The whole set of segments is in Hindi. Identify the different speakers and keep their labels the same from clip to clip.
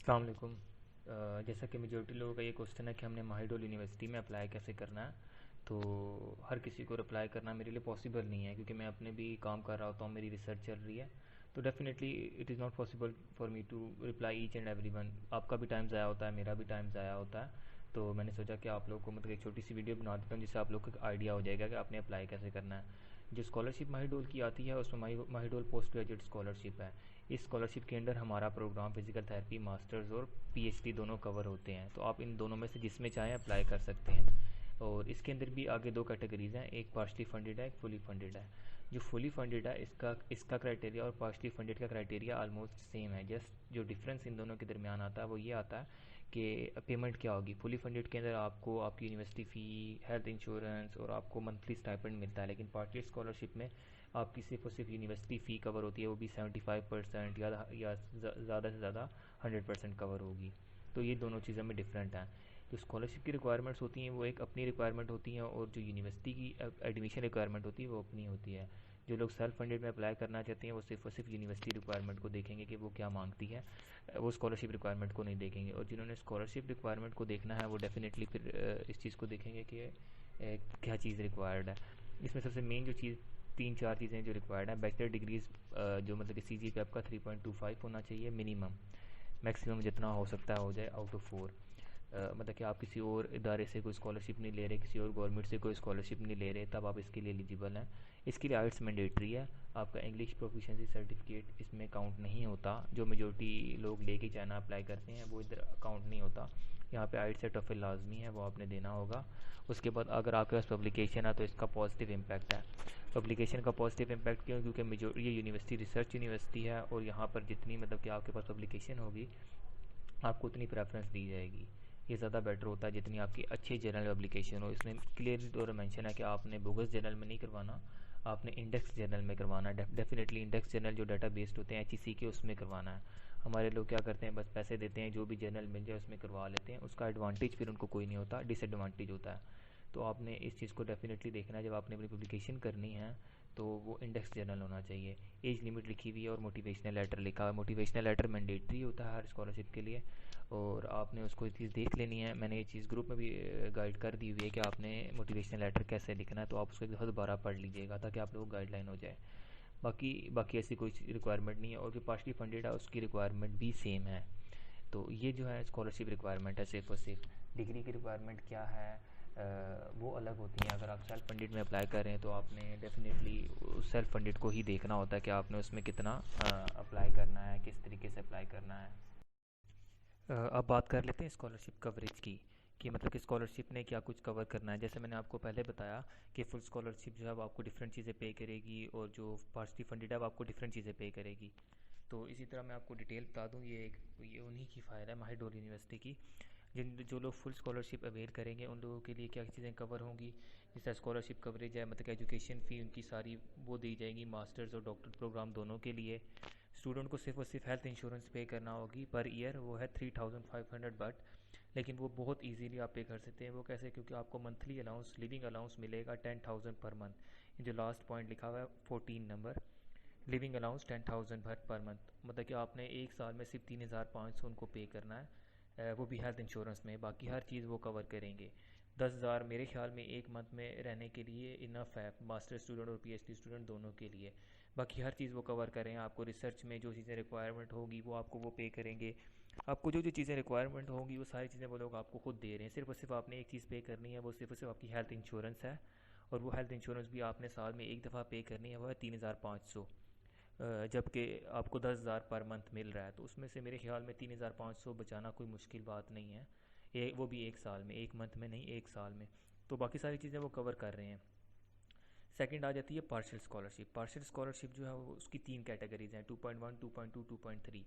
Speaker 1: अस्सलाम वालेकुम। जैसा कि मेजॉरिटी लोगों का ये क्वेश्चन है कि हमने माहिडोल यूनिवर्सिटी में अप्लाई कैसे करना है। तो हर किसी को अप्लाई करना मेरे लिए पॉसिबल नहीं है, क्योंकि मैं अपने भी काम कर रहा होता हूँ, मेरी रिसर्च चल रही है। तो definitely it is not possible for me to reply each and every one. आपका भी टाइम ज़ाया होता है, मेरा भी टाइम ज़ाया होता है। तो मैंने सोचा कि आप लोगों को मतलब एक छोटी सी वीडियो बना देता हूँ, जिससे आप लोग को एक आइडिया हो जाएगा कि आपने अप्लाई कैसे करना है। जो स्कॉलरशिप माहिडोल की आती है उसमें माहिडोल पोस्ट ग्रेजुएट स्कॉलरशिप है। इस स्कॉलरशिप के अंडर हमारा प्रोग्राम फिजिकल थेरेपी मास्टर्स और पीएचडी दोनों कवर होते हैं। तो आप इन दोनों में से जिसमें चाहें अप्लाई कर सकते हैं। और इसके अंदर भी आगे दो कैटेगरीज हैं, एक पार्शली फंडेड है, एक फुली फंडेड है। जो फुली फंडेड है इसका इसका क्राइटेरिया और पार्शली फंडेड का क्राइटेरिया ऑलमोस्ट सेम है। जस्ट जो डिफरेंस इन दोनों के दरमियान आता है वो ये आता है कि पेमेंट क्या होगी। फुली फंडेड के अंदर आपको आपकी यूनिवर्सिटी फ़ी, हेल्थ इंश्योरेंस और आपको मंथली स्टाइपेंड मिलता है। लेकिन पार्टली स्कॉलरशिप में आपकी सिर्फ और सिर्फ यूनिवर्सिटी फ़ी कवर होती है, वो भी 75% या ज़्यादा से ज़्यादा 100% कवर होगी। तो ये दोनों चीज़ें में डिफरेंट हैं। जो स्कॉलरशिप की रिक्वायरमेंट्स होती हैं वो एक अपनी रिक्वायरमेंट होती हैं, और जो यूनिवर्सिटी की एडमिशन रिक्वायरमेंट होती है वो अपनी होती है। जो लोग सेल्फ फंडेड में अप्लाई करना चाहते हैं वो सिर्फ और सिर्फ यूनिवर्सिटी रिक्वायरमेंट को देखेंगे कि वो क्या मांगती है, वो स्कॉलरशिप रिक्वायरमेंट को नहीं देखेंगे। और जिन्होंने स्कॉलरशिप रिक्वायरमेंट को देखना है वो डेफिनेटली फिर इस चीज़ को देखेंगे कि क्या चीज़ रिक्वायर्ड है। इसमें सबसे मेन जो चीज़, तीन चार चीज़ें जो रिक्वायर्ड है। बैचलर डिग्रीज़, जो मतलब कि सी जी पे आपका 3.25 होना चाहिए मिनिमम। मैक्सिमम जितना हो सकता है हो जाए आउट ऑफ 4। मतलब कि आप किसी और इदारे से कोई स्कॉलरशिप नहीं ले रहे, किसी और गवर्नमेंट से कोई स्कॉलरशिप नहीं ले रहे, तब आप इसके लिए एलिजिबल हैं। इसके लिए आइट्स मैंडेटरी है। आपका इंग्लिश प्रोफिशिएंसी सर्टिफिकेट इसमें काउंट नहीं होता। जो मेजोरिटी लोग लेके चाइना अप्लाई करते हैं वो इधर काउंट नहीं होता। यहाँ पे आइट्स से टफल लाजमी है, वो आपने देना होगा। उसके बाद अगर आपके पास पब्लिकेशन है तो इसका पॉजिटिव इम्पैक्ट है। पब्लिकेशन का पॉजिटिव इम्पैक्ट क्यों? क्योंकि ये यूनिवर्सिटी रिसर्च यूनिवर्सिटी है, और यहाँ पर जितनी मतलब कि आपके पास पब्लिकेशन होगी आपको उतनी प्रेफरेंस दी जाएगी। ये ज़्यादा बेटर होता है जितनी आपकी अच्छी जर्नल पब्लिकेशन हो। इसमें क्लियरली तौर पर मेंशन है कि आपने बोगस जर्नल में नहीं करवाना, आपने इंडेक्स जर्नल में करवाना है। डेफिनेटली इंडेक्स जर्नल जो डाटा बेस्ड होते हैं एचईसी के, उसमें करवाना है। हमारे लोग क्या करते हैं, बस पैसे देते हैं, जो भी जर्नल मिल जाए उसमें करवा लेते हैं। उसका एडवांटेज फिर उनको कोई नहीं होता, डिसएडवांटेज होता है। तो आपने इस चीज़ को डेफिनेटली देखना है जब आपने अपनी पब्लिकेशन करनी है, तो वो इंडेक्स जर्नल होना चाहिए। एज लिमिट लिखी हुई है और मोटिवेशनल लेटर लिखा हुआ है। मोटिवेशनल लेटर मैंडेटरी होता है हर स्कॉलरशिप के लिए, और आपने उसको चीज़ देख लेनी है। मैंने ये चीज़ ग्रुप में भी गाइड कर दी हुई है कि आपने मोटिवेशनल लेटर कैसे लिखना है, तो आप उसको एक दफ़ा दोबारा पढ़ लीजिएगा ताकि आप लोगों को गाइडलाइन हो जाए। बाकी बाकी ऐसी कोई रिक्वायरमेंट नहीं है। और जो पार्शली फंडेड है उसकी रिक्वायरमेंट भी सेम है। तो ये जो है स्कॉलरशिप रिक्वायरमेंट है सिर्फ और सिर्फ। डिग्री की रिक्वायरमेंट क्या है, वो अलग होती हैं। अगर आप सेल्फ फंडेड में अप्लाई कर रहे हैं तो आपने डेफिनेटली सेल्फ फंडेड को ही देखना होता है कि आपने उसमें कितना अप्लाई करना है, किस तरीके से अप्लाई करना है। अब बात कर लेते हैं स्कॉलरशिप कवरेज की, कि मतलब कि स्कॉलरशिप ने क्या कुछ कवर करना है। जैसे मैंने आपको पहले बताया कि फुल स्कॉलरशिप जो है वो आपको डिफरेंट चीज़ें पे करेगी, और जो पार्शली फंडेड है वो आपको डिफरेंट चीज़ें पे करेगी। तो इसी तरह मैं आपको डिटेल बता दूं, ये उन्हीं की फ़ायदा है माहिडोल यूनिवर्सिटी की। जिन जो लोग फुल स्कॉलरशिप अवेल करेंगे उन लोगों के लिए क्या चीज़ें कवर होंगी। जैसे स्कॉलरशिप कवरेज है, मतलब कि एजुकेशन फ़ी उनकी सारी वो दी जाएंगी, मास्टर्स और डॉक्टर प्रोग्राम दोनों के लिए। स्टूडेंट को सिर्फ और सिर्फ हेल्थ इंश्योरेंस पे करना होगी पर ईयर, वो है 3500। बट लेकिन वो बहुत इजीली आप पे कर सकते हैं। वो कैसे? क्योंकि आपको मंथली अलाउंस, लिविंग अलाउंस मिलेगा 10,000 पर मंथ। जो लास्ट पॉइंट लिखा हुआ है 14 number, living allowance 10,000 per month. मतलब कि आपने एक साल में सिर्फ 3,500 उनको पे करना है, वो भी हेल्थ इंश्योरेंस में। बाकी हर चीज़ वो कवर करेंगे। 10,000 मेरे ख्याल में एक मंथ में रहने के लिए इनफ है, मास्टर स्टूडेंट और पीएचडी स्टूडेंट दोनों के लिए। बाकी हर चीज़ वो कवर करें। आपको रिसर्च में जो चीज़ें रिक्वायरमेंट होगी वो आपको वो पे करेंगे। आपको जो जो चीज़ें रिक्वायरमेंट होंगी वो सारी चीज़ें वो लोग आपको खुद दे रहे हैं। सिर्फ और सिर्फ आपने एक चीज़ पे करनी है, वो सिर्फ और सिर्फ आपकी हेल्थ इंश्योरेंस है। और वो हेल्थ इंश्योरेंस भी आपने साल में एक दफ़ा पे करनी है, वो है 3,500। जबकि आपको 10,000 पर मंथ मिल रहा है, तो उसमें से मेरे ख्याल में 3,500 बचाना कोई मुश्किल बात नहीं है। वो भी एक साल में, एक मंथ में नहीं, एक साल में। तो बाकी सारी चीज़ें वो कवर कर रहे हैं। सेकंड आ जाती है पार्शियल स्कॉलरशिप। पार्शियल स्कॉलरशिप जो है वो उसकी तीन कैटेगरीज हैं, 2.1, 2.2, 2.3।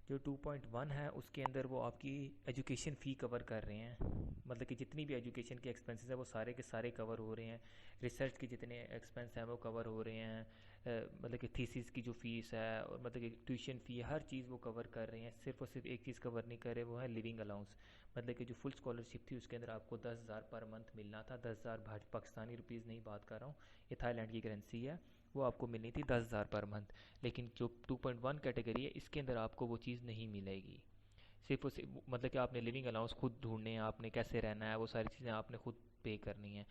Speaker 1: जो 2.1 है उसके अंदर वो आपकी एजुकेशन फ़ी कवर कर रहे हैं। मतलब कि जितनी भी एजुकेशन के एक्सपेंसेस है वो सारे के सारे कवर हो रहे हैं। रिसर्च के जितने एक्सपेंस हैं वो कवर हो रहे हैं। मतलब कि थीसिस की जो फ़ीस है, और मतलब कि ट्यूशन फ़ी, हर चीज़ वो कवर कर रहे हैं। सिर्फ और सिर्फ एक चीज़ कवर नहीं कर रहे, वो है लिविंग अलाउंस। मतलब कि जो फुल स्कॉलरशिप थी उसके अंदर आपको 10,000 पर मंथ मिलना था। 10,000 पाकिस्तानी रुपीज़ नहीं बात कर रहा हूँ, ये थाईलैंड की करेंसी है। वो आपको मिलनी थी 10,000 पर मंथ। लेकिन जो 2.1 कैटेगरी है इसके अंदर आपको वो चीज़ नहीं मिलेगी। सिर्फ और सिर्फ मतलब कि आपने लिविंग अलाउंस खुद ढूंढने हैं, आपने कैसे रहना है वो सारी चीज़ें आपने खुद पे करनी है।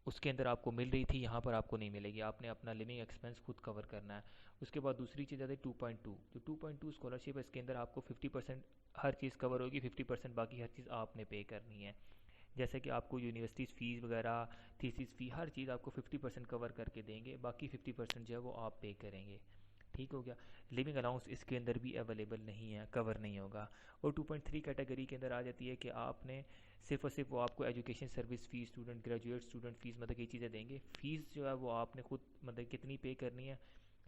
Speaker 1: उसके अंदर आपको मिल रही थी, यहाँ पर आपको नहीं मिलेगी, आपने अपना लिविंग एक्सपेंस खुद कवर करना है। उसके बाद दूसरी चीज़ आती है 2.2। जो 2.2 स्कॉलरशिप है, इसके अंदर आपको 50% हर चीज़ कवर होगी, 50% बाकी हर चीज़ आपने पे करनी है। जैसे कि आपको यूनिवर्सिटी फ़ीस वगैरह, थीसिस फ़ी, हर चीज़ आपको 50% कवर करके देंगे, बाकी 50% जो है वो आप पे करेंगे। ठीक हो गया। लिविंग अलाउंस इसके अंदर भी अवेलेबल नहीं है, कवर नहीं होगा। और 2.3 कैटेगरी के अंदर आ जाती है कि आपने सिर्फ और सिर्फ वो आपको education service fees, student graduate student fees, मतलब ये चीज़ें देंगे। फ़ीस जो है वो आपने खुद मतलब कितनी पे करनी है,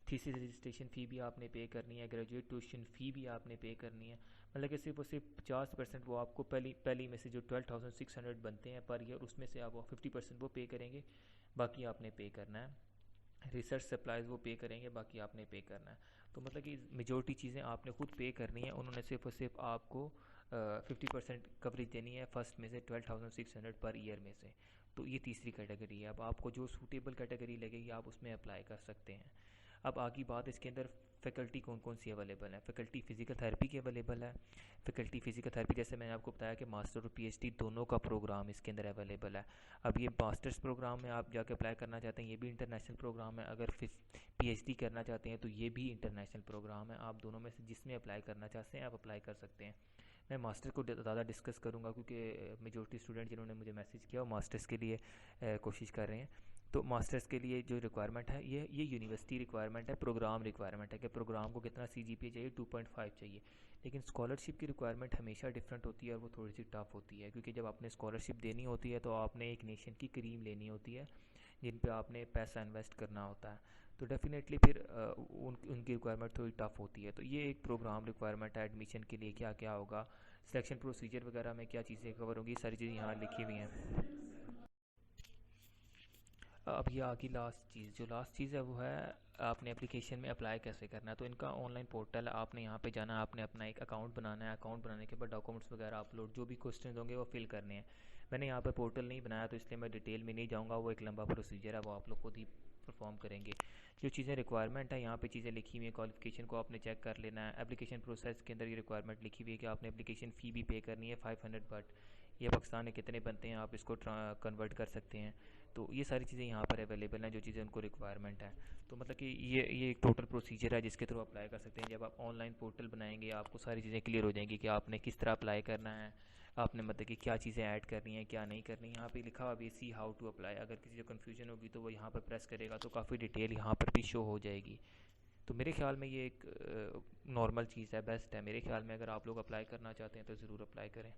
Speaker 1: थीसिस रजिस्ट्रेशन फ़ी भी आपने पे करनी है, ग्रेजुएट ट्यूशन फ़ी भी आपने पे करनी है। मतलब कि सिर्फ और सिर्फ 50% वो आपको पहली पहली में से जो 12,600 बनते हैं पर ईयर, उसमें से आप 50% वो पे करेंगे, बाकी आपने पे करना है। रिसर्च सप्लाईज़ वो पे करेंगे, बाकी आपने पे करना है। तो मतलब कि मेजोरिटी चीज़ें आपने खुद पे करनी है, उन्होंने सिर्फ और सिर्फ आपको 50% कवरेज देनी है फर्स्ट में से 12,600 पर ईयर में से। तो ये तीसरी कैटेगरी है। अब आपको जो सूटेबल कैटेगरी लगेगी आप उसमें अप्लाई कर सकते हैं। अब आगे बात, इसके अंदर फ़ैकल्टी कौन कौन सी अवेलेबल है। फ़ैकल्टी फ़िज़िकल थेरेपी की अवेलेबल है। फ़ैकल्टी फ़िज़िकल थेरेपी, जैसे मैंने आपको बताया कि मास्टर और पीएचडी दोनों का प्रोग्राम इसके अंदर अवेलेबल है। अब ये मास्टर्स प्रोग्राम में आप जाके अप्लाई करना चाहते हैं, ये भी इंटरनेशनल प्रोग्राम है। अगर पीएचडी करना चाहते हैं तो ये भी इंटरनेशनल प्रोग्राम है। आप दोनों में से जिसमें अप्लाई करना चाहते हैं आप अप्लाई कर सकते हैं। मैं मास्टर को ज़्यादा डिस्कस करूँगा क्योंकि मेजोरिटी स्टूडेंट जिन्होंने मुझे मैसेज किया वो मास्टर्स के लिए कोशिश कर रहे हैं। तो मास्टर्स के लिए जो रिक्वायरमेंट है, ये यूनिवर्सिटी रिक्वायरमेंट है, प्रोग्राम रिक्वायरमेंट है कि प्रोग्राम को कितना सीजीपीए चाहिए, 2.5 चाहिए। लेकिन स्कॉलरशिप की रिक्वायरमेंट हमेशा डिफरेंट होती है और वो थोड़ी सी टफ होती है, क्योंकि जब आपने स्कॉलरशिप देनी होती है तो आपने एक नेशन की क्रीम लेनी होती है जिन पे आपने पैसा इन्वेस्ट करना होता है। तो डेफिनेटली फिर उनकी रिक्वायरमेंट थोड़ी टफ होती है। तो ये एक प्रोग्राम रिक्वायरमेंट है। एडमिशन के लिए क्या क्या होगा, सिलेक्शन प्रोसीजर वगैरह में क्या चीज़ें कवर होंगी, सारी चीज़ें यहाँ लिखी हुई हैं। अब ये आगे लास्ट चीज़, जो लास्ट चीज़ है वो है आपने एप्लीकेशन में अप्लाई कैसे करना है। तो इनका ऑनलाइन पोर्टल है, आपने यहाँ पे जाना है, आपने अपना एक अकाउंट बनाना है। अकाउंट बनाने के बाद डॉक्यूमेंट्स वगैरह अपलोड, जो भी क्वेश्चन होंगे वो फिल करने हैं। मैंने यहाँ पे पोर्टल नहीं बनाया तो इसलिए मैं डिटेल में नहीं जाऊँगा, वो एक लंबा प्रोसीजर है, वो आप लोग खुद ही परफॉर्म करेंगे। जो चीज़ें रिक्वायरमेंट है यहाँ पे चीज़ें लिखी हुई हैं, क्वालिफिकेशन को आपने चेक कर लेना है। एप्लीकेशन प्रोसेस के अंदर ये रिक्वायरमेंट लिखी हुई है कि आपने एप्लीकेशन फ़ी भी पे करनी है 500, बट ये पाकिस्तान में कितने बनते हैं आप इसको कन्वर्ट कर सकते हैं। तो ये सारी चीज़ें यहाँ पर अवेलेबल हैं, जो चीज़ें उनको रिक्वायरमेंट है। तो मतलब कि ये एक टोटल प्रोसीजर है जिसके थ्रू अप्लाई कर सकते हैं। जब आप ऑनलाइन पोर्टल बनाएंगे आपको सारी चीज़ें क्लियर हो जाएंगी कि आपने किस तरह अप्लाई करना है, आपने मतलब कि क्या चीज़ें ऐड करनी है क्या नहीं करनी। यहाँ पे लिखा हुआ भी सी हाउ टू अप्लाई, अगर किसी को कन्फ्यूजन होगी तो वो यहाँ पर प्रेस करेगा तो काफ़ी डिटेल यहाँ पर भी शो हो जाएगी। तो मेरे ख्याल में ये एक नॉर्मल चीज़ है, बेस्ट है मेरे ख्याल में। अगर आप लोग अप्लाई करना चाहते हैं तो ज़रूर अप्लाई करें।